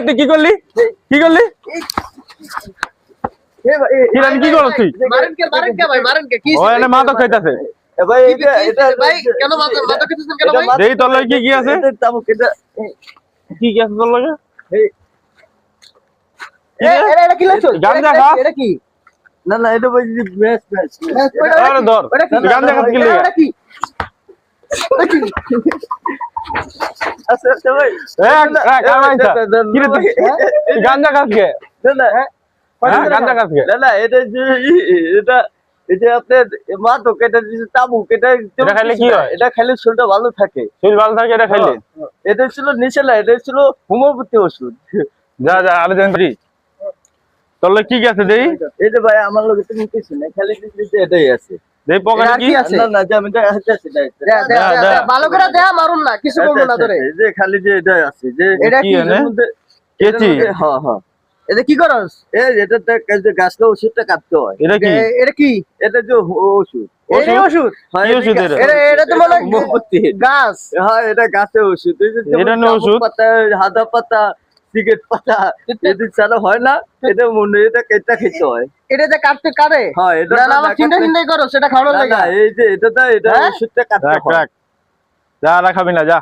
তুই কি করলি কি করলি কি করছ তুই মারেন কে ভাই মারেন কে কি ও এনে মা তো খাইতাছে ভাই এটা ভাই কেন মাথা খেতেছেন কেন ভাই দেই তোর লগে কি আছে তাবুক এটা কি আছে তোর লগে এটা কি লাগছো গাঞ্জা খা এটা কি না না এটা বলি বেশ আরে ধর তুই গাঞ্জা খাস কি লাগা এটা কি আচ্ছা আচ্ছা ভাই কামাইছা কি রে তুই গাঞ্জা খাস কে না গাঞ্জা খাস কে না এটা যে এটা আপনার মা তো কেটে দিয়েছে তাবুক এটা খাইলে কি হয় এটা খাইলে শরীরটা ভালো থাকে শরীর ভালো থাকে এটা খাইলে এটা ছিল নিশালা এটা ছিল হোমিওপ্যাথি ওষুধ যা যা আরে জান তোর লগে কি আছে দেই এই যে ভাই আমার লগে তুমি কিছু নাই খালি দিতে এটাই আছে দেই পকেটে কি না না যে আমি দেখাচ্ছি ভালো করে দেয়া মারুন না কিছু বলবো না ধরে এই যে খালি যে এটাই আছে যে এটা কি কেচি হ্যাঁ হ্যাঁ এটা কি করস এই এটাতে যে গাছটা ওষুধটা কাটতে হয় এটা কি এটা কি এটা যে ওষুধ এই ওষুধ কি ওষুধ এটা এটা তো মানে হোমিওপ্যাথি গাছ হ্যাঁ এটা গাছের ওষুধ এই যে এটা না ওষুধ পাতা হাদা পাতা সিগারেট পাতা যদি ছাড়া হয় না এটা মনে এটা কেটে খেতে হয় এটা যে কাটতে কাটে হ্যাঁ এটা না আমার চিন্তা করো সেটা খাওয়ার লাগে না এই যে এটা ওষুধটা কাটতে রাখ হয় রাখ যা রাখাবি না যা